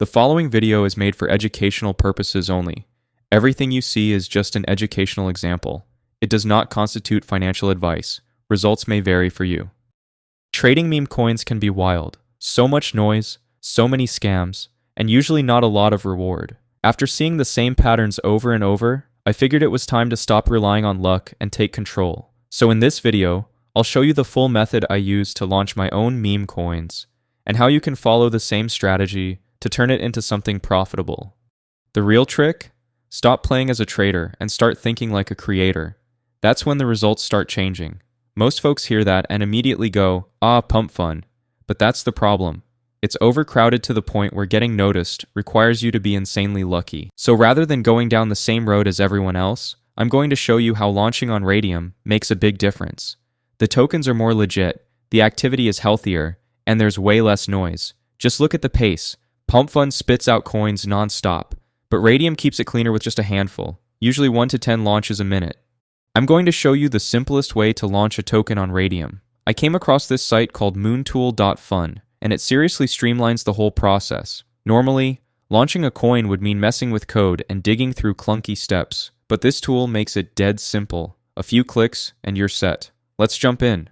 The following video is made for educational purposes only. Everything you see is just an educational example. It does not constitute financial advice. Results may vary for you. Trading meme coins can be wild. So much noise, so many scams, and usually not a lot of reward. After seeing the same patterns over and over, I figured it was time to stop relying on luck and take control. So in this video, I'll show you the full method I use to launch my own meme coins, and how you can follow the same strategy to turn it into something profitable. The real trick? Stop playing as a trader and start thinking like a creator. That's when the results start changing. Most folks hear that and immediately go, pump fun. But that's the problem. It's overcrowded to the point where getting noticed requires you to be insanely lucky. So rather than going down the same road as everyone else, I'm going to show you how launching on Raydium makes a big difference. The tokens are more legit, the activity is healthier, and there's way less noise. Just look at the pace. Pump Fund spits out coins non-stop, but Raydium keeps it cleaner with just a handful, usually 1 to 10 launches a minute. I'm going to show you the simplest way to launch a token on Raydium. I came across this site called moontool.fun, and it seriously streamlines the whole process. Normally, launching a coin would mean messing with code and digging through clunky steps, but this tool makes it dead simple. A few clicks and you're set. Let's jump in.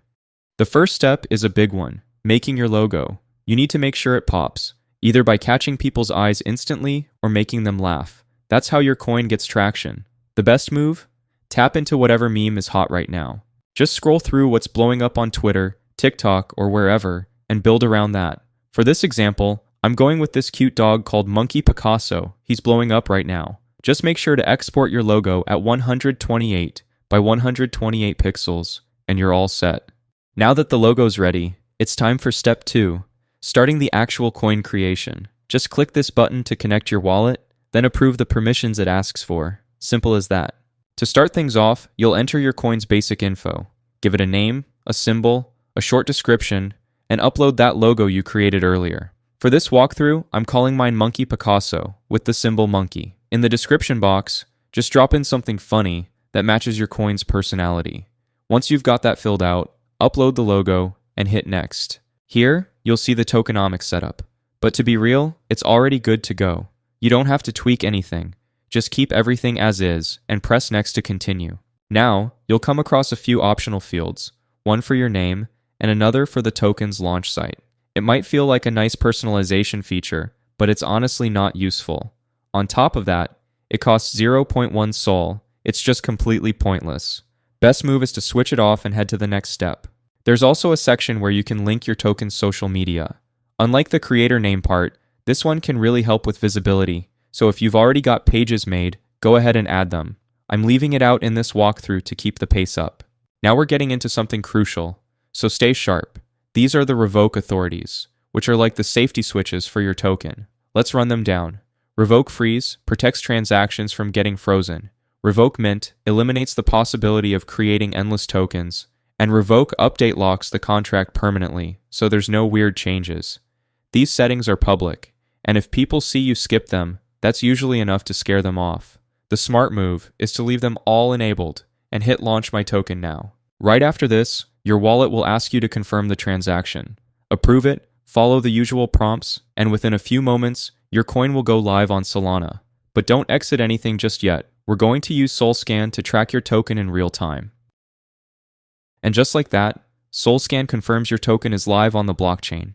The first step is a big one, making your logo. You need to make sure it pops, either by catching people's eyes instantly or making them laugh. That's how your coin gets traction. The best move? Tap into whatever meme is hot right now. Just scroll through what's blowing up on Twitter, TikTok, or wherever, and build around that. For this example, I'm going with this cute dog called Monkey Picasso. He's blowing up right now. Just make sure to export your logo at 128 by 128 pixels, and you're all set. Now that the logo's ready, it's time for step 2, starting the actual coin creation. Just click this button to connect your wallet, then approve the permissions it asks for. Simple as that. To start things off, you'll enter your coin's basic info. Give it a name, a symbol, a short description, and upload that logo you created earlier. For this walkthrough, I'm calling mine Monkey Picasso, with the symbol monkey. In the description box, just drop in something funny that matches your coin's personality. Once you've got that filled out, upload the logo and hit next. Here, you'll see the tokenomics setup. But to be real, it's already good to go. You don't have to tweak anything. Just keep everything as is and press next to continue. Now, you'll come across a few optional fields, one for your name and another for the token's launch site. It might feel like a nice personalization feature, but it's honestly not useful. On top of that, it costs 0.1 Sol. It's just completely pointless. Best move is to switch it off and head to the next step. There's also a section where you can link your token's social media. Unlike the creator name part, this one can really help with visibility, so if you've already got pages made, go ahead and add them. I'm leaving it out in this walkthrough to keep the pace up. Now we're getting into something crucial, so stay sharp. These are the revoke authorities, which are like the safety switches for your token. Let's run them down. Revoke freeze protects transactions from getting frozen. Revoke mint eliminates the possibility of creating endless tokens. And revoke update locks the contract permanently, so there's no weird changes. These settings are public, and if people see you skip them, that's usually enough to scare them off. The smart move is to leave them all enabled and hit launch my token now. Right after this, your wallet will ask you to confirm the transaction. Approve it, follow the usual prompts, and within a few moments, your coin will go live on Solana. But don't exit anything just yet. We're going to use SolScan to track your token in real time. And just like that, SolScan confirms your token is live on the blockchain.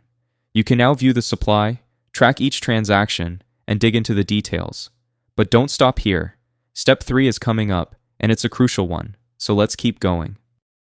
You can now view the supply, track each transaction, and dig into the details. But don't stop here. Step 3 is coming up, and it's a crucial one, so let's keep going.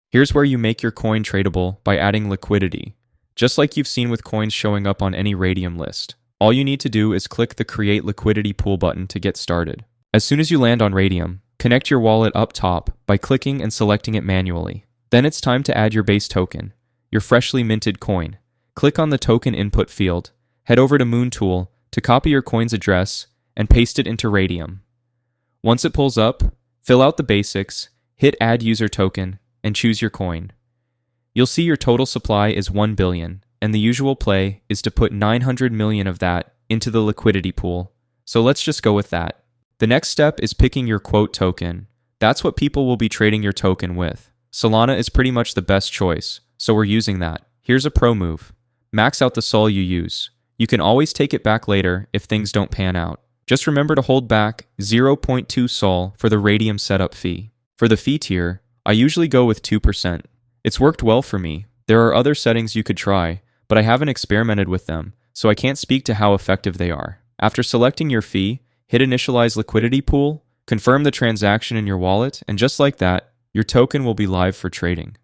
Here's where you make your coin tradable by adding liquidity. Just like you've seen with coins showing up on any Raydium list, all you need to do is click the Create Liquidity Pool button to get started. As soon as you land on Raydium, connect your wallet up top by clicking and selecting it manually. Then it's time to add your base token, your freshly minted coin. Click on the token input field, head over to Moontool to copy your coin's address and paste it into Raydium. Once it pulls up, fill out the basics, hit add user token, and choose your coin. You'll see your total supply is 1 billion, and the usual play is to put 900 million of that into the liquidity pool. So let's just go with that. The next step is picking your quote token. That's what people will be trading your token with. Solana is pretty much the best choice, so we're using that. Here's a pro move. Max out the Sol you use. You can always take it back later if things don't pan out. Just remember to hold back 0.2 Sol for the Radium setup fee. For the fee tier, I usually go with 2%. It's worked well for me. There are other settings you could try, but I haven't experimented with them, so I can't speak to how effective they are. After selecting your fee, hit Initialize Liquidity Pool, confirm the transaction in your wallet, and just like that, your token will be live for trading.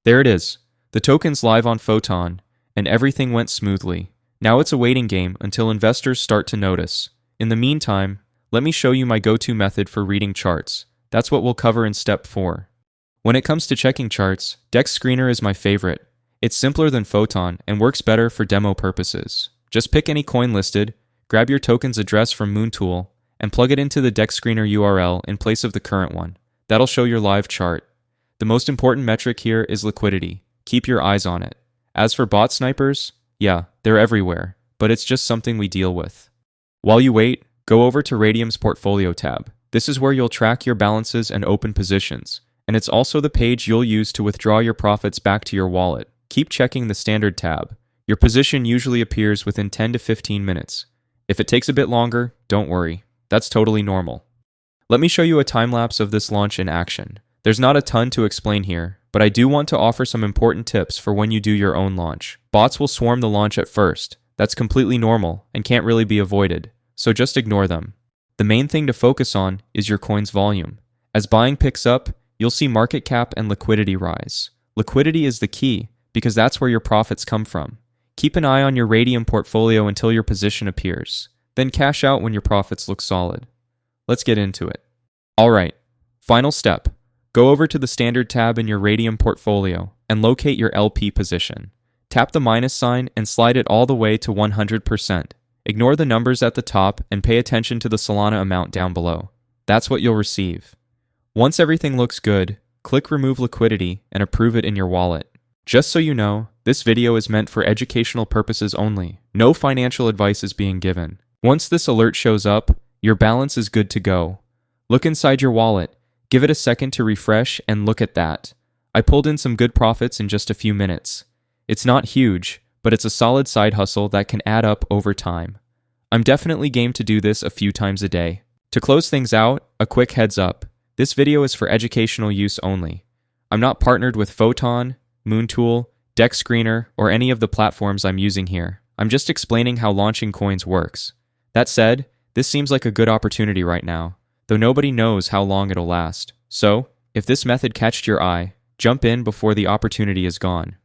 There it is. The token's live on Photon, and everything went smoothly. Now it's a waiting game until investors start to notice. In the meantime, let me show you my go-to method for reading charts. That's what we'll cover in step 4. When it comes to checking charts, Dex Screener is my favorite. It's simpler than Photon and works better for demo purposes. Just pick any coin listed, grab your token's address from Moontool, and plug it into the Dex Screener URL in place of the current one. That'll show your live chart. The most important metric here is liquidity. Keep your eyes on it. As for bot snipers, yeah, they're everywhere, but it's just something we deal with. While you wait, go over to Radium's Portfolio tab. This is where you'll track your balances and open positions, and it's also the page you'll use to withdraw your profits back to your wallet. Keep checking the Standard tab. Your position usually appears within 10 to 15 minutes. If it takes a bit longer, don't worry. That's totally normal. Let me show you a time-lapse of this launch in action. There's not a ton to explain here, but I do want to offer some important tips for when you do your own launch. Bots will swarm the launch at first. That's completely normal and can't really be avoided, so just ignore them. The main thing to focus on is your coin's volume. As buying picks up, you'll see market cap and liquidity rise. Liquidity is the key, because that's where your profits come from. Keep an eye on your Radium portfolio until your position appears. Then cash out when your profits look solid. Let's get into it. Alright, final step. Go over to the Standard tab in your Radium portfolio and locate your LP position. Tap the minus sign and slide it all the way to 100%. Ignore the numbers at the top and pay attention to the Solana amount down below. That's what you'll receive. Once everything looks good, click Remove Liquidity and approve it in your wallet. Just so you know, this video is meant for educational purposes only. No financial advice is being given. Once this alert shows up, your balance is good to go. Look inside your wallet, give it a second to refresh, and look at that. I pulled in some good profits in just a few minutes. It's not huge, but it's a solid side hustle that can add up over time. I'm definitely game to do this a few times a day. To close things out, a quick heads up. This video is for educational use only. I'm not partnered with Photon, Moontool, Dex Screener, or any of the platforms I'm using here. I'm just explaining how launching coins works. That said, this seems like a good opportunity right now, though nobody knows how long it'll last. So, if this method catched your eye, jump in before the opportunity is gone.